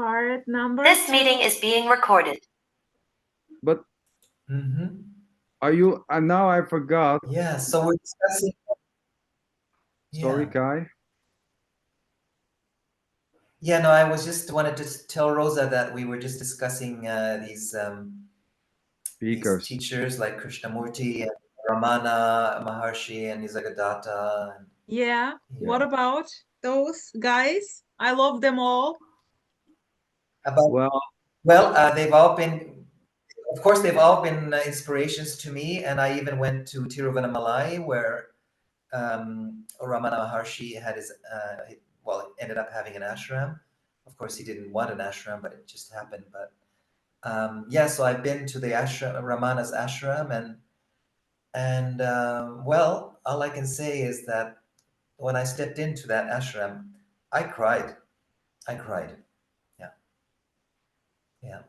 Part number This two. meeting is being recorded. But Mm-hmm. are you? And now I forgot. Yeah, so we're discussing. Sorry, Yeah. Kai. Yeah, no, I was just wanted to tell Rosa that we were just discussing these Speakers. teachers like Krishnamurti and Ramana Maharshi and Nisargadatta. And, Yeah. you What know, about those guys? I love them all. about they've all been, of course, they've all been inspirations to me. And I even went to Tiruvannamalai, where Ramana Maharshi had his, ended up having an ashram. Of course, he didn't want an ashram, but it just happened. But yeah, so I've been to the ashram, Ramana's ashram, and well, all I can say is that when I stepped into that ashram, I cried. I cried. Yeah, yeah.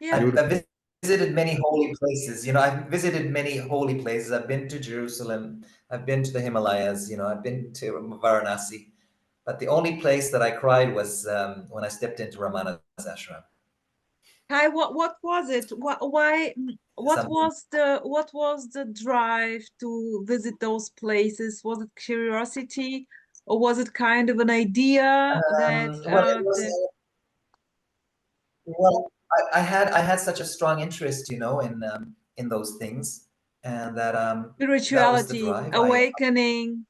Yeah. I've visited many holy places. You know, I've visited many holy places. I've been to Jerusalem. I've been to the Himalayas. You know, I've been to Varanasi. But the only place that I cried was when I stepped into Ramana's ashram. Kai, what was it? Why? What Something. was the drive to visit those places? Was it curiosity, or was it kind of an idea that Well, it was. Well, I had such a strong interest, you know, in those things, and that was the spirituality, drive. awakening,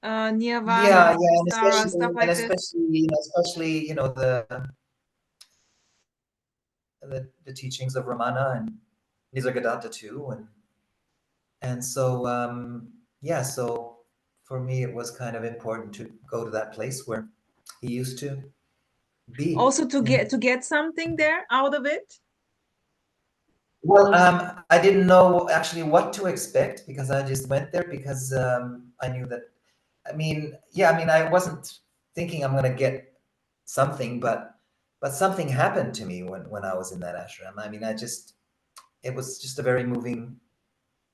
Yeah, nirvana, yeah, samsara, stuff like this? especially, you know, the teachings of Ramana and Nisargadatta too, and so yeah, so for me it was kind of important to go to that place where he used to be. Also to Yeah. get something there out of it. Well, I didn't know actually what to expect because I just went there because I knew that. I mean, yeah, I mean, I wasn't thinking I'm gonna get something, but something happened to me when I was in that ashram. I mean, it was just a very moving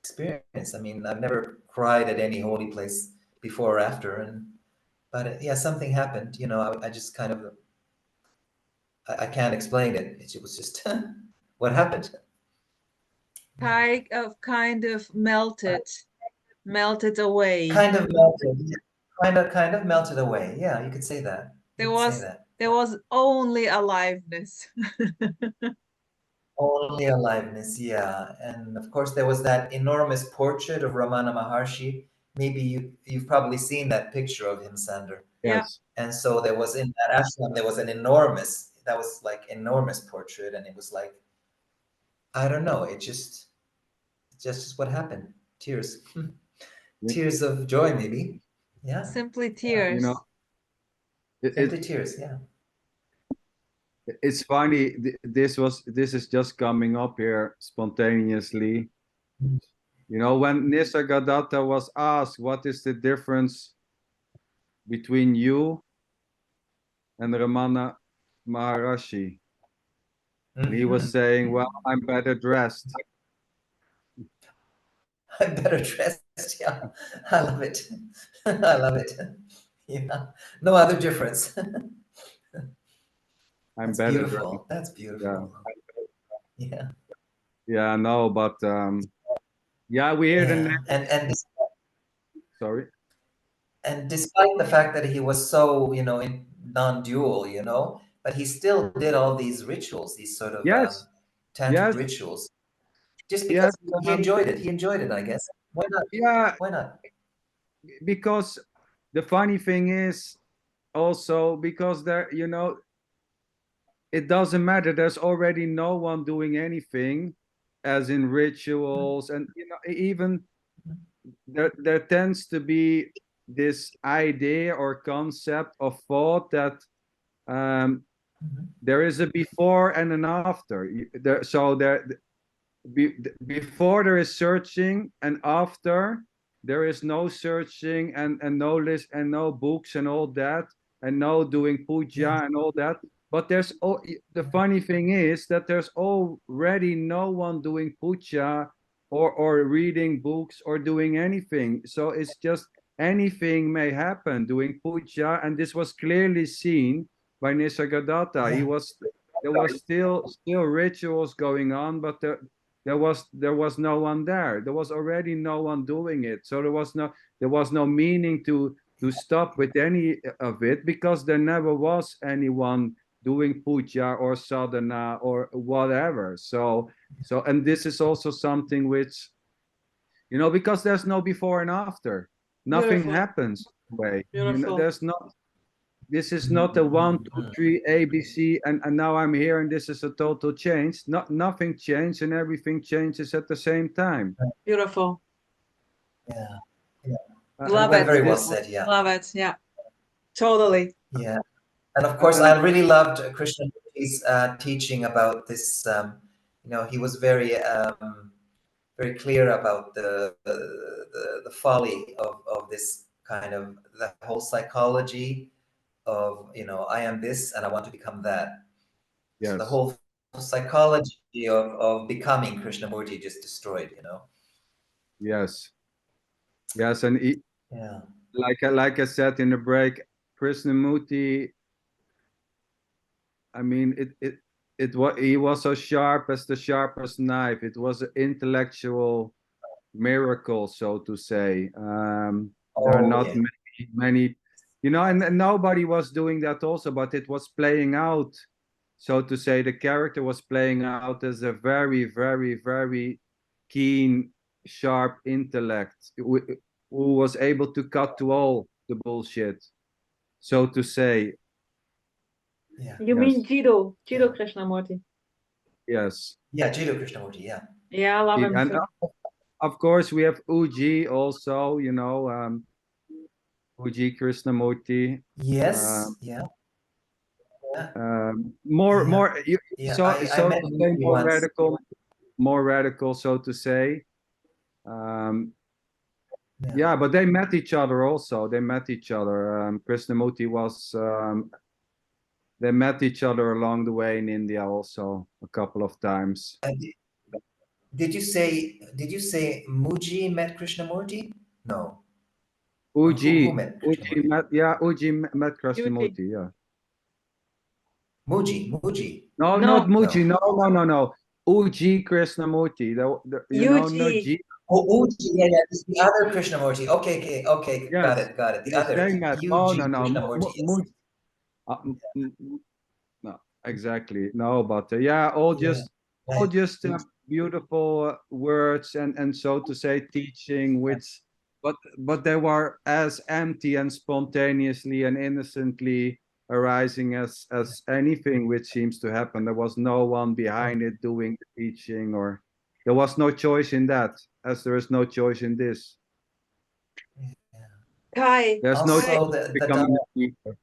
experience. I mean, I've never cried at any holy place before or after, but yeah, something happened. You know, I just kind of I can't explain it. It was just what happened. Kind of melted away. Kind of melted. Yeah. Kind of melted away. Yeah, you could say that. You could say that. There was only aliveness. Only aliveness, yeah. And of course, there was that enormous portrait of Ramana Maharshi. Maybe you've probably seen that picture of him, Sander. Yeah. Yes. And so there was in that ashram, there was that was like enormous portrait, and it was like, I don't know, it just what happened. Tears. Tears of joy, maybe. Yeah. Simply tears. You know, Simply tears, yeah. it's funny. This is just coming up here spontaneously. You know, when Nisargadatta was asked, what is the difference between you and Ramana Maharashi? And he was saying, well, I'm better dressed. I'm better dressed. Yeah, I love it. I love it. Yeah, no other difference. I'm That's better beautiful. dressed. That's beautiful. Yeah. Yeah, no, but yeah, we hear the name. And Sorry. and despite the fact that he was so, you know, non-dual, you know, but he still did all these rituals, these sort of Yes. tantric Yes. rituals, just Yes. because he enjoyed it. He enjoyed it, I guess. Why not? Yeah, Why not? because the funny thing is also because there, you know, it doesn't matter. There's already no one doing anything, as in rituals, and you know, even there tends to be this idea or concept of thought that there is a before and an after. Before there is searching, and after there is no searching and no list and no books and all that, and no doing puja and all that. But the funny thing is that there's already no one doing puja or reading books or doing anything. So it's just anything may happen doing puja, and this was clearly seen by Nisargadatta. There was still rituals going on, but there was no one there. There was already no one doing it. So there was no meaning to stop with any of it, because there never was anyone doing puja or sadhana or whatever. So and this is also something which, because there's no before and after. Nothing Beautiful. happens way. Beautiful. There's not. This is not a 1, 2, 3 ABC, and now I'm here, and this is a total change. Nothing changed, and everything changes at the same time. Beautiful. Yeah. Love it. Very well said. Yeah. Love it. Yeah. Totally. Yeah. And of course, I really loved Krishnamurti's teaching about this. He was very clear about the folly of this kind of the whole psychology of I am this and I want to become that. Yes. So the whole psychology of becoming Krishnamurti just destroyed. Yes. And yeah, like I said in the break, Krishnamurti, I mean, he was so sharp as the sharpest knife. It was an intellectual miracle, so to say. There are not many, and nobody was doing that also, but it was playing out, so to say. The character was playing out as a very, very, very keen, sharp intellect who was able to cut to all the bullshit, so to say. Yeah. You mean Jiddu Krishnamurti? Yes. Yeah, Jiddu Krishnamurti. Yeah. Yeah, I love him And too. of course, we have Uji also. Uji Krishnamurti. Yes. Yeah. More. More radical, so to say. Yeah, but they met each other also. They met each other. Krishnamurti was. They met each other along the way in India also a couple of times. Did you say Muji met Krishnamurti? No. Uji. Who met Krishnamurti? Uji met Krishnamurti. Yeah. Muji. No, not Muji. No. Uji Krishnamurti. No G. Oh, Uji. Yeah. This is the other Krishnamurti. Okay. Yes. Got it. The Yes, other. they met. Uji No. Krishnamurti. Yes. No, exactly. No, but all just beautiful words and so to say teaching, which but they were as empty and spontaneously and innocently arising as anything which seems to happen. There was no one behind it doing the teaching, or there was no choice in that, as there is no choice in this. Kai, there's also no becoming a teacher.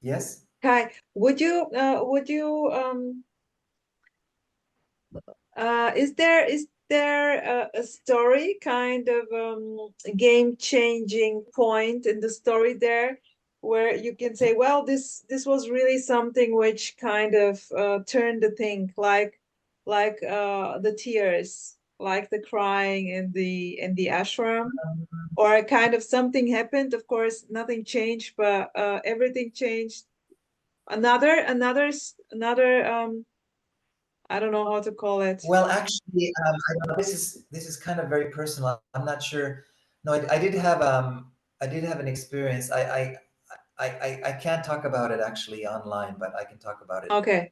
Yes. Kai, would you is there a story, kind of game-changing point in the story there, where you can say, well, this was really something which kind of turned the thing, like the tears, like the crying in the ashram, or kind of something happened. Of course, nothing changed, but everything changed. Another I don't know how to call it. Well, actually, I don't know, this is kind of very personal. I'm not sure. No, I did have an experience. I can't talk about it actually online, but I can talk about it Okay.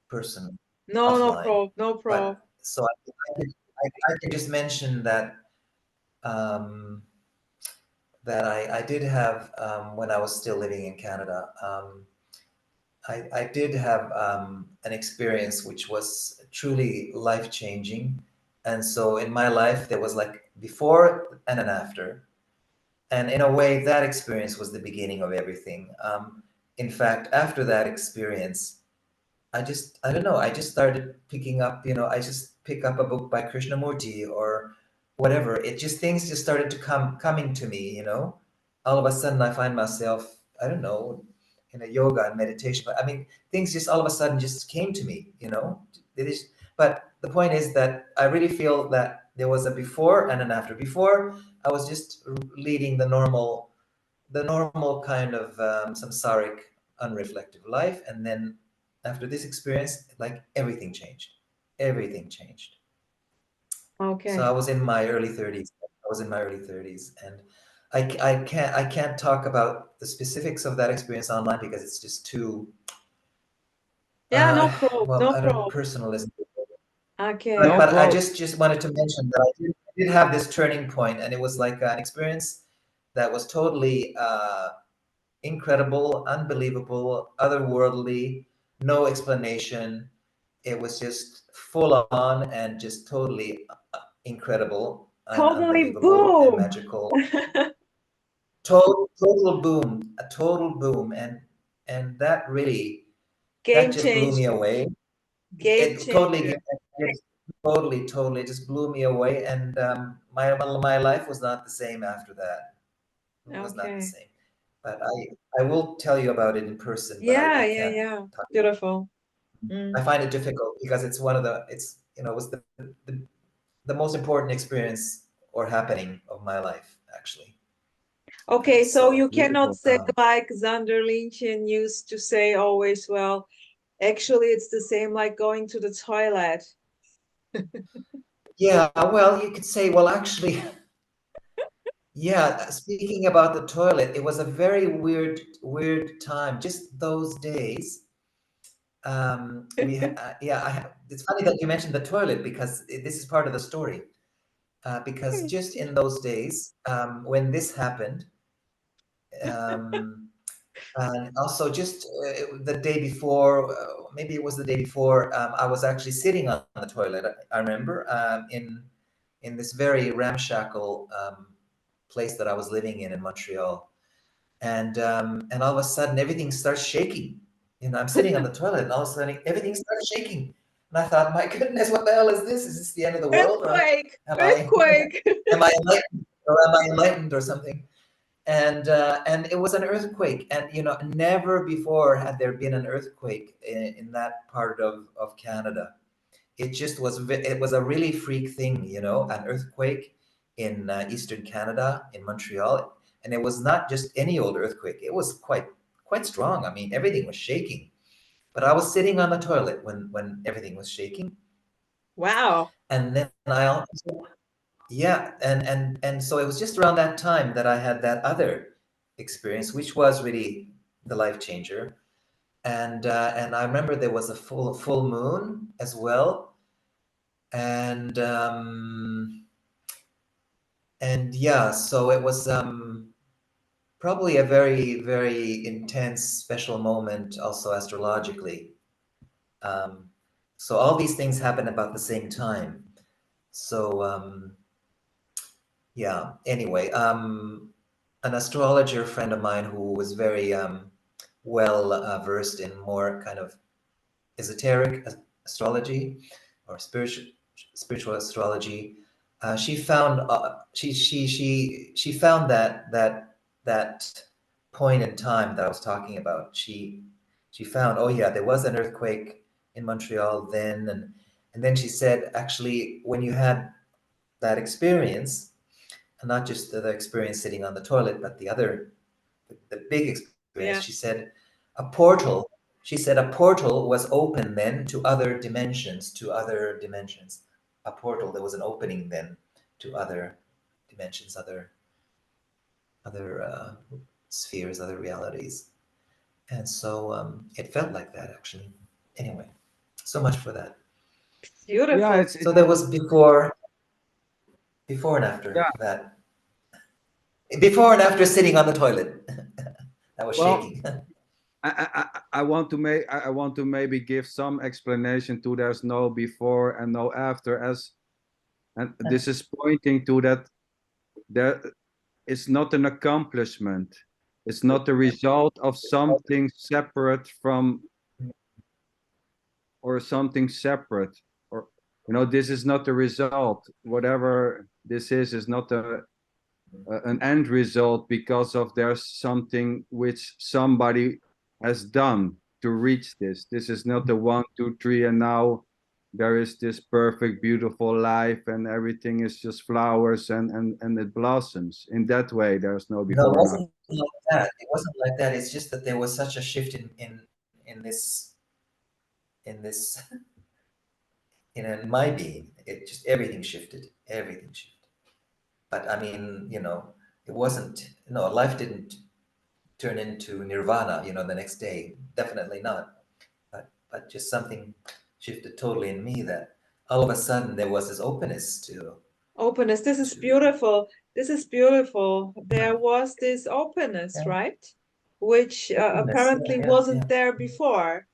personally. No, offline. no problem. So I could just mention that that I did have when I was still living in Canada. I did have an experience which was truly life-changing. And so in my life, there was like before and an after. And in a way, that experience was the beginning of everything. In fact, after that experience, I don't know, I just started picking up, I just pick up a book by Krishnamurti or whatever. Things just started to coming to me, All of a sudden I find myself, I don't know, in a yoga and meditation. But I mean, things just all of a sudden just came to me, But the point is that I really feel that there was a before and an after. Before, I was just leading the normal the normal kind of samsaric, unreflective life. And then after this experience, like everything changed. Everything changed. So I Okay. was in my early 30s. I was in my early 30s, and I can't talk about the specifics of that experience online because it's just too Yeah, no problem. well, No I don't problem. personalism. But Okay. No but I problem. just wanted to mention that I did have this turning point, and it was like an experience that was totally incredible, unbelievable, otherworldly, no explanation. It was just full on and just totally incredible and Totally unbelievable and boom. magical. Total boom, a total boom, and that really that Game just blew me changer. away. Game It totally, changer. totally just blew me away, and my life was not the same after that. It was not the Okay. same. But I will tell you about it in person, but Yeah, I yeah, can't yeah. talk. Beautiful. I Mm. find it difficult because it's one of the it's it was the the most important experience or happening of my life actually. Okay, so So you cannot Beautiful. say like Xander Lynchen used to say always, well, actually it's the same like going to the toilet. yeah, well, you could say, well, actually, yeah. Speaking about the toilet, it was a very weird time. Just those days, yeah. It's funny that you mentioned the toilet because this is part of the story. Because just in those days, when this happened, um, and also just the day before, maybe it was the day before, I was actually sitting on the toilet. I remember in this very ramshackle place that I was living in Montreal, and all of a sudden everything starts shaking. You know, I'm sitting on the toilet, and all of a sudden everything starts shaking. And I thought, my goodness, what the hell is this? Is this the end of the world, or Earthquake! am I Earthquake! am I enlightened, or am I enlightened, or something? And it was an earthquake, and you know, never before had there been an earthquake in that part of Canada. It just was it was a really freak thing, you know, an earthquake in eastern Canada, in Montreal. And it was not just any old earthquake. It was quite strong. I mean, everything was shaking. But I was sitting on the toilet when everything was shaking. Wow. And then yeah, and so it was just around that time that I had that other experience, which was really the life changer. And I remember there was a full moon as well. And yeah, so it was probably a very intense, special moment, also astrologically. Um, so all these things happen about the same time. So yeah. Anyway, an astrologer friend of mine who was very well versed in more kind of esoteric astrology or spiritual astrology. She found she found that point in time that I was talking about. She found, oh yeah, there was an earthquake in Montreal then, and then she said, actually, when you had that experience, and not just the experience sitting on the toilet, but the big experience, she Yeah. said a portal she said a portal was open then to other dimensions, a portal. There was an opening then to other dimensions, other spheres, other realities. And so it felt like that actually. Anyway, so much for that. Yeah, Beautiful. So there was before and after yeah. that. Before and after sitting on the toilet. That was Well, shaking. I want to I want to maybe give some explanation to there's no before and no after, as and this is pointing to that there it's not an accomplishment. It's not the result of something separate from or something separate, or this is not the result. Whatever this is not an end result because of there's something which somebody has done to reach this. This is not the one, two, three, and now there is this perfect, beautiful life, and everything is just flowers and it blossoms. In that way, there's no No, it before and after. wasn't like that. It wasn't like that. It's just that there was such a shift in in this in my being. It just everything shifted. Everything shifted. But I mean, it wasn't. No, life didn't turn into nirvana. The next day. Definitely not. But just something shifted totally in me that all of a sudden there was this openness Openness. This is to beautiful. This is beautiful. There yeah, was this openness, yeah, right? Which openness. apparently Yeah, yeah, yeah. wasn't there before.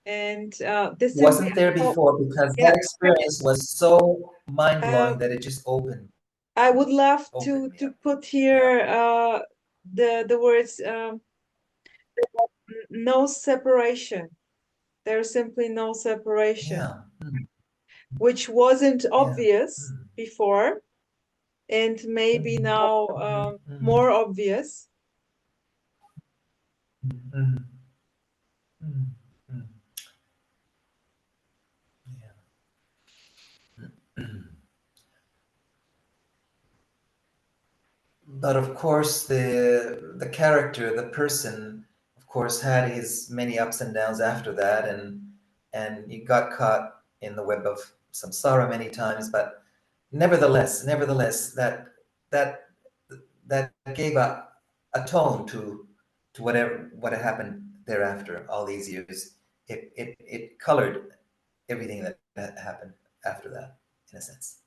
And this simply, Wasn't there oh, before because yeah, that experience was so mind-blowing um, that it just I would love opened me to up. put Yeah. here the words no separation. There's simply no separation, Yeah. Mm, which wasn't yeah. obvious Mm, before and maybe mhm, now mhm, mhm, more obvious. mhm, mhm, mhm. Yeah. But of course, the character, the person, of course, had his many ups and downs after that, and he got caught in the web of samsara many times. But nevertheless, that that gave a tone to what had happened thereafter. All these years, it colored everything that happened after that, in a sense.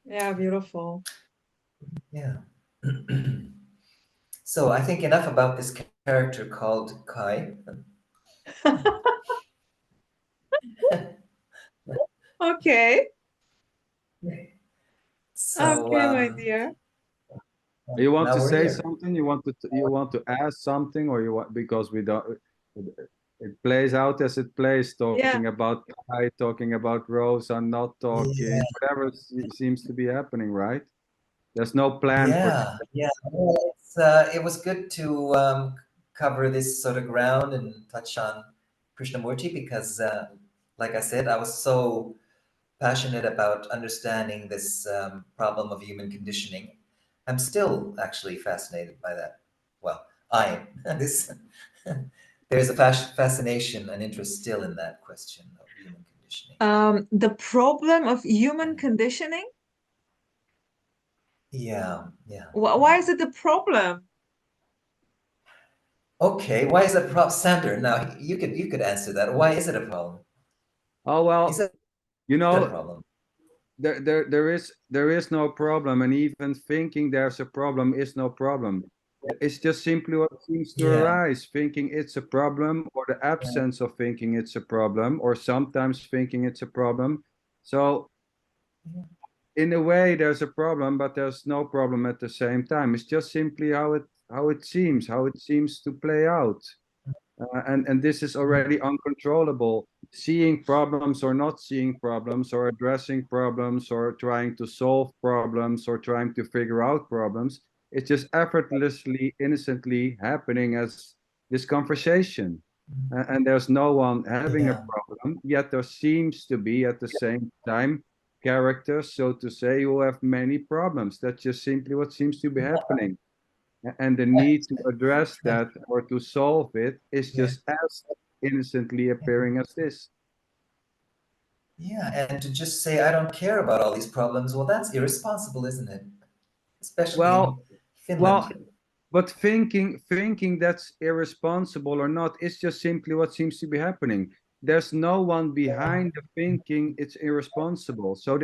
Yeah, beautiful. Yeah. So I think enough about this character called Kai. Okay. So Okay, my dear. You want now to we're say here. something? You want to ask something, or you want because we don't. It plays out as it plays, Yeah. talking about Kai, talking about Rose, and not talking, Yeah, whatever seems to be happening, right? There's no plan for yeah, yeah. Well, it was good to cover this sort of ground and touch on Krishnamurti because, like I said, I was so passionate about understanding this problem of human conditioning. I'm still actually fascinated by that. Well, I am. This there's a fascination and interest still in that question of human conditioning. The problem of human And conditioning. yeah, yeah. Why is it a problem? Okay, why is that a problem, Sander? Now you could answer that. Why is it a problem? Oh Is well, it you a know, problem? there is no problem, and even thinking there's a problem is no problem. It's just simply what seems to Yeah, arise. Thinking it's a problem, or the yeah, absence of thinking it's a problem, or sometimes thinking it's a problem. So in a way, there's a problem, but there's no problem at the same time. It's just simply how it seems to play out. And this is already uncontrollable. Seeing problems or not seeing problems, or addressing problems, or trying to solve problems, or trying to figure out problems, it's just effortlessly, innocently happening as this conversation. And there's no one having a yeah, problem, yet there seems to be at the same time characters, so to say, who have many problems. That's just simply what seems to be happening, and the need to address that or to solve it is yeah, just as innocently appearing as this. yeah. And to just say I don't care about all these problems, well, that's irresponsible, isn't it? Especially Well, in Finland. well, but thinking that's irresponsible or not is just simply what seems to be happening. There's no one behind the thinking it's irresponsible. So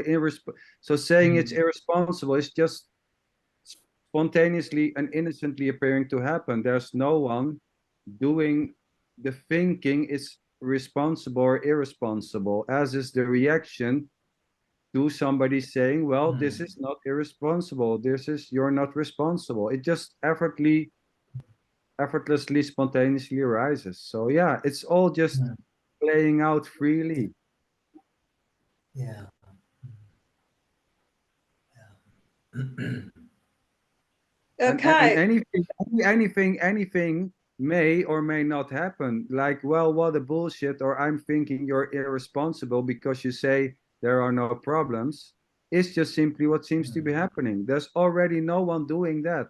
saying it's Mm, irresponsible is just spontaneously and innocently appearing to happen. There's no one doing the thinking is responsible or irresponsible, as is the reaction to somebody saying, well, this mm, is not irresponsible. This is you're not responsible. It just effortlessly, spontaneously arises. So yeah, it's all just mm. playing out freely. Yeah. And Kai, anything, anything may or may not happen. Like, well, what a bullshit, or I'm thinking you're irresponsible because you say there are no problems. It's just simply what seems to be happening. There's already no one doing that.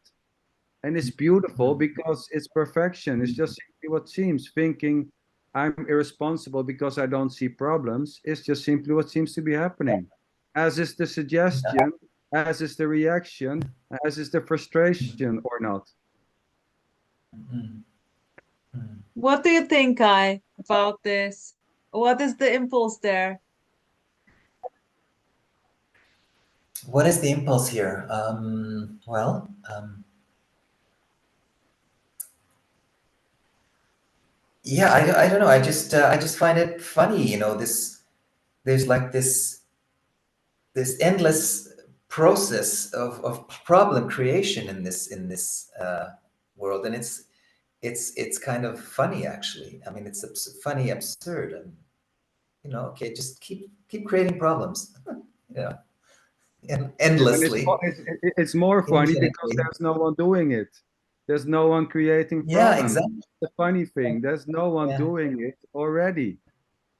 And it's beautiful because it's perfection. It's just simply what seems. Thinking I'm irresponsible because I don't see problems. It's just simply what seems to be happening. As is the suggestion, as is the reaction, as is the frustration or not. Mm. Mm. What do you think, Kai, about this? What is the impulse there? What is the impulse here? Yeah, I don't know. I just find it funny, you know, there's like this endless process of problem creation in this world, and it's kind of funny actually. I mean, it's funny, absurd, and you know, okay, just keep creating problems, yeah, and And endlessly, it's more funny because infinitely. there's no one doing it. There's no one creating Yeah, problems. exactly. The funny thing, there's no one Yeah, doing it already.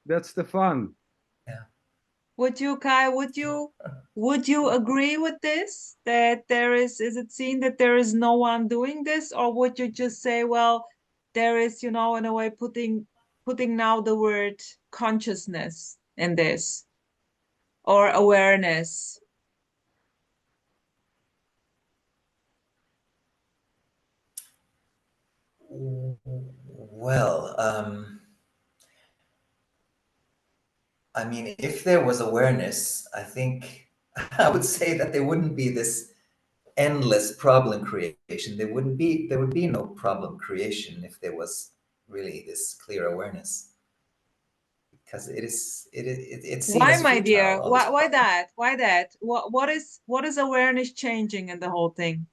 That's the fun. yeah. Would you, Kai, would you agree with this? That there is it seen that there is no one doing this? Or would you just say, well, there is, in a way putting now the word consciousness in this or awareness? Well, I mean, if there was awareness, I think I would say that there wouldn't be this endless problem creation. There would be no problem creation if there was really this clear awareness, because it's seen Why, as my futile. dear? All this Why problem. that? Why that? What is awareness changing in the whole thing?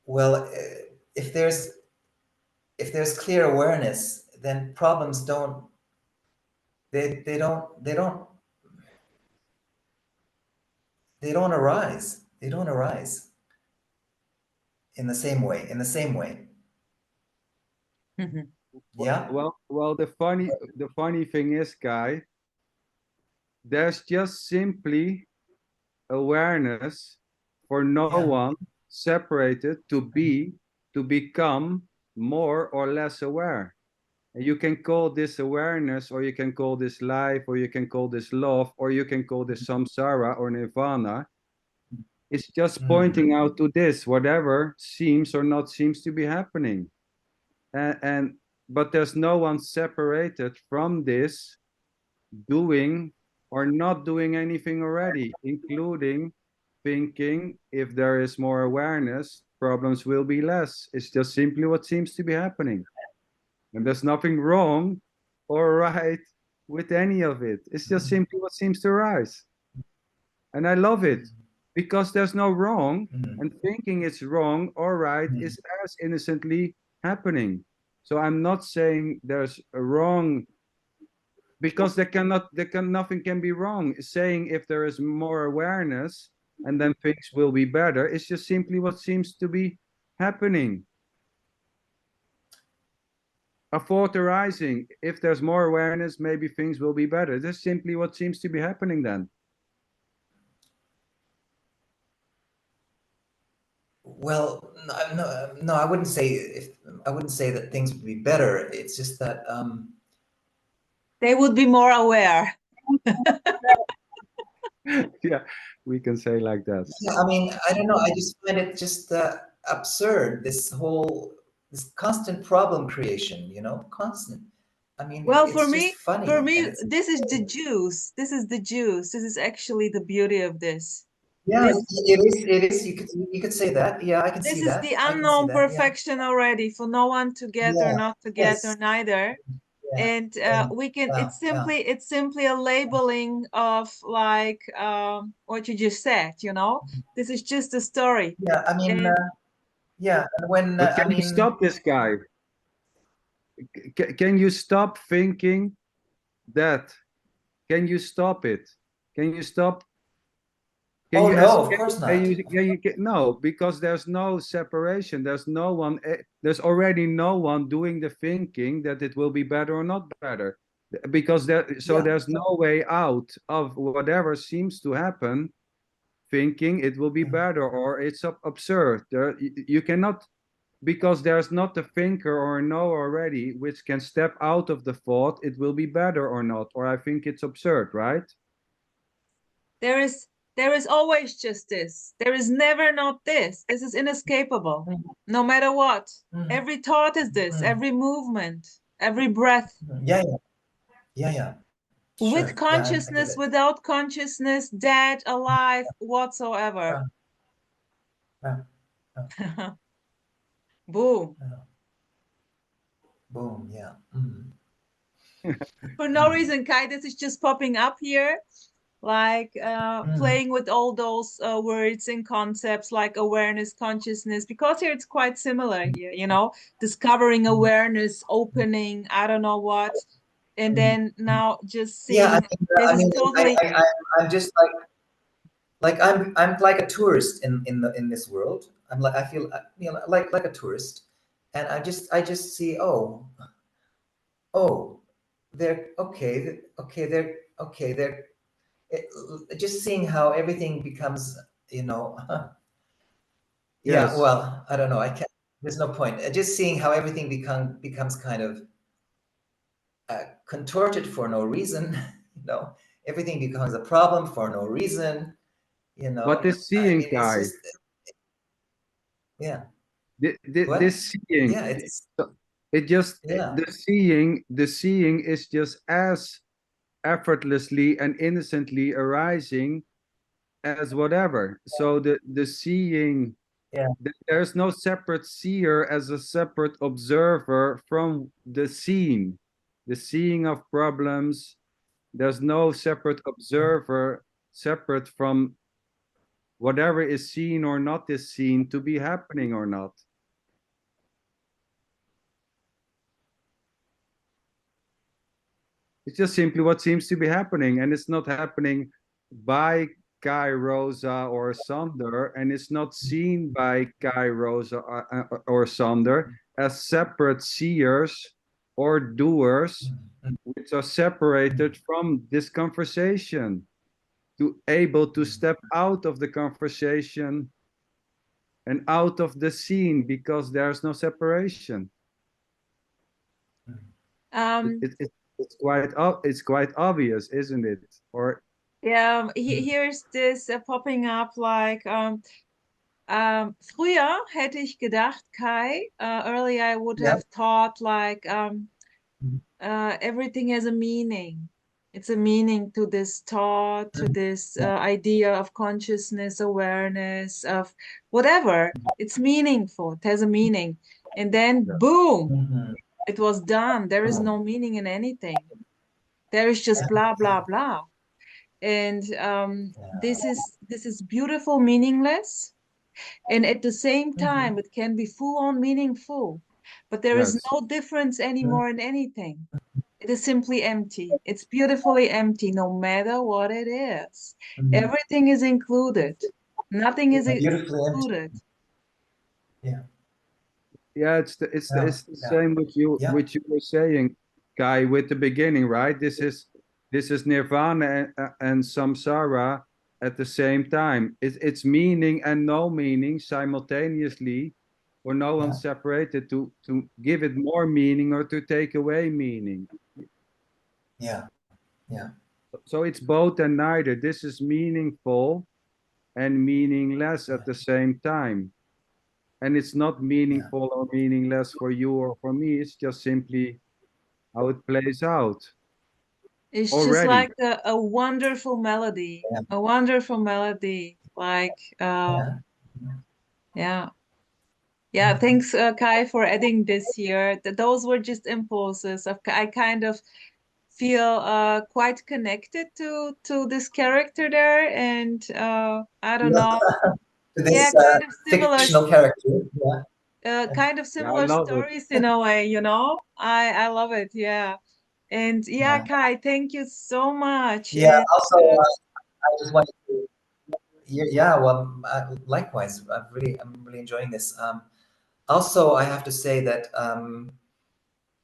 Well, if there's clear awareness, then problems don't they don't they don't arise. They don't arise in the same way. In the same way. Yeah. Well, the funny thing is, Guy, there's just simply awareness for no Yeah. one separated to become more or less aware. And you can call this awareness, or you can call this life, or you can call this love, or you can call this samsara or nirvana. It's just Mm. pointing out to this, whatever seems or not seems to be happening. And but there's no one separated from this doing or not doing anything already, including thinking if there is more awareness, problems will be less. It's just simply what seems to be happening. And there's nothing wrong or right with any of it. It's just simply what seems to arise. And I love it because there's no wrong, Mm. and thinking it's wrong or right Mm. is as innocently happening. So I'm not saying there's a wrong because nothing can be wrong. Saying if there is more awareness and then things will be better, it's just simply what seems to be happening. A thought arising, if there's more awareness, maybe things will be better. That's simply what seems to be happening then. Well, no, I wouldn't say I wouldn't say that things would be better. It's just that They would be more aware. Yeah, we can say like that. yeah, I mean, I don't know. I just find it just absurd. This constant problem creation. You know, constant. I mean, Well, it's just for funny, and me, it's this is the juice. This is the juice. This is actually the beauty of this. yeah, This it is. It is. You could say that. Yeah, I can this see is the that. I can see unknown that. Yeah. perfection already for no one to get or Yeah. not to get or Yes. neither. Yeah. And And we can yeah. Yeah. it's simply a labeling of like what you just said, this is just a story. Yeah. I mean. And Yeah. And when But I can you mean. stop this guy? Can you stop thinking that? Can you stop it? Can you stop Can you no, of escape? course not. No, because there's no separation. There's no one. There's already no one doing the thinking that it will be better or not better, because there's no way out of whatever seems to happen. Thinking it will be better or it's absurd. You cannot, because there's not a thinker or a know already which can step out of the thought. It will be better or not, or I think it's absurd, right? There is always just this. There is never not this. This is inescapable, no matter what. Every thought is this, every movement, every breath. Yeah. Sure. With consciousness, without consciousness, dead, alive, whatsoever. Boom. Boom, yeah. For no reason, Kai, this is just popping up here. Like playing with all those words and concepts like awareness, consciousness, because here it's quite similar here, discovering awareness, opening, I don't know what. And then now just seeing totally. I'm just like I'm like a tourist in this world. I feel like a tourist, and I just see they're they're just seeing how everything becomes Yes. well, I don't know, I can't, there's no point. Just seeing how everything becomes kind of contorted for no reason. Everything becomes a problem for no reason. What is seeing, it's Kai? just, yeah. This seeing, yeah, it's it just yeah. the seeing is just as effortlessly and innocently arising as whatever. So the seeing, there's no separate seer as a separate observer from the seeing. The seeing of problems, there's no separate observer separate from whatever is seen or not is seen to be happening or not. It's just simply what seems to be happening, and it's not happening by Kai, Rosa, or Sander, and it's not seen by Kai, Rosa, or Sander as separate seers or doers, which are separated from this conversation, to able to step out of the conversation and out of the scene because there's no separation. It's quite obvious, isn't it? Or yeah, here's this popping up like früher hätte ich gedacht, Kai, earlier I would have thought like everything has a meaning. It's a meaning to this thought, to this idea of consciousness, awareness, of whatever. It's meaningful. It has a meaning. And then boom, it was done. There is no meaning in anything. There is just blah, blah, blah. And this is beautiful, meaningless. And at the same time, it can be full on meaningful. But there is no difference anymore in anything. It is simply empty. It's beautifully empty, no matter what it is. Everything is included. Nothing is excluded. Yeah, it's the same with you were saying, Kai, with the beginning, right? This is nirvana and samsara at the same time. It's meaning and no meaning simultaneously, or no one separated to give it more meaning or to take away meaning. Yeah. So it's both and neither. This is meaningful and meaningless at the same time. And it's not meaningful or meaningless for you or for me. It's just simply how it plays out. It's already. Just like a wonderful melody, a wonderful melody. Like, yeah. Thanks, Kai, for adding this here. Those were just impulses. I kind of feel quite connected to this character there, and I don't know. This Kind of similar. fictional character. Kind of similar stories in a way, I love it. Yeah. And Kai, thank you so much. Yeah. And, Also, I just wanted to. Yeah, well, likewise, I'm really enjoying this. Also, I have to say that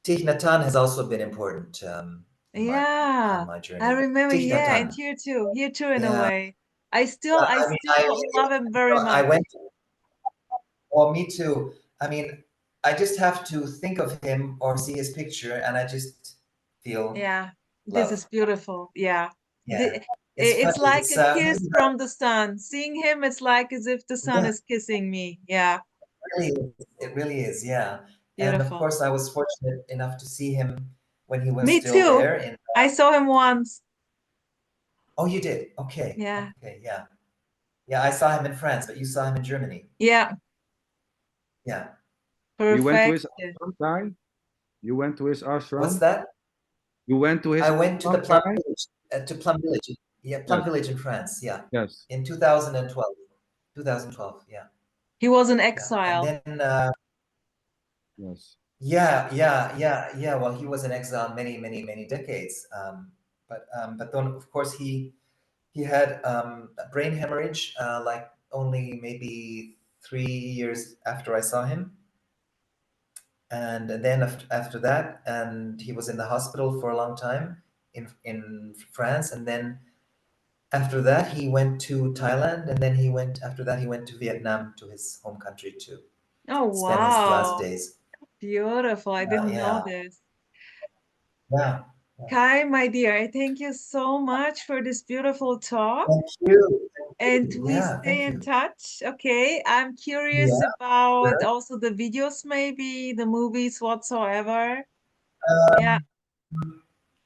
Thich Nhat Hanh has also been important on Yeah, my I journey. remember. Thich Nhat Yeah, and Hanh. here too, in a Yeah, way. I I mean, I still really, love him very I much. went. Well, me too. I mean, I just have to think of him or see his picture, and I just feel Yeah, this is love. beautiful. Yeah, Yeah, it's it's funny. like It's a kiss from the sun. Seeing him, it's like as if the sun yeah, is kissing me. Yeah, really is. It really is. Yeah, and of beautiful. course, I was fortunate enough to see him when he was Me still too. there. In I saw him once. oh, you did. Okay, Yeah, okay, yeah, yeah. I saw him in France, but you saw him in Germany. yeah, Yeah. You went to perfect. his ashram, Kai? You went to his What's ashram? that? You went to I his went to ashram, the Plum Kai? Village, to Plum Village. Yeah, Plum Yes, Village in France. Yeah, yes, in 2012. 2012. Yeah, He was in yeah. And exile. then, yes. yeah. Well, he was in exile many decades. But then, of course, he had a brain hemorrhage, like only maybe 3 years after I saw him. And then after that, and he was in the hospital for a long time in France. And then after that, he went to Thailand, and then after that he went to Vietnam, to his home country, to Oh, spend his last wow. days. Beautiful. I didn't know Yeah, this. yeah, yeah. Kai, my dear, I thank you so much for this beautiful talk. Thank you. Thank And you. we Yeah, stay thank in you. touch. Okay. I'm curious Yeah, about sure. also the videos, maybe the movies whatsoever. Yeah. Um,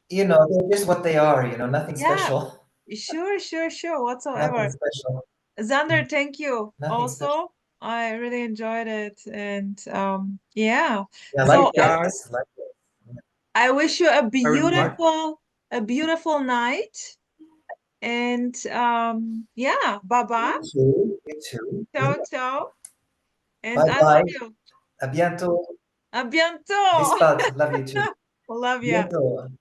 they're just what they are, nothing Yeah. special. Sure. Nothing Whatsoever. special. Xander, thank you Nothing special. also. I really enjoyed it. And yeah. Yeah, Thank you, So Kai, likewise. Likewise. I wish you very much. a beautiful night. And yeah, bye-bye. You too. You too. Yeah. Ciao. And Bye I love bye. you. A bientôt. A bientôt. Bis bald. Love you too. Love ya. Bientôt.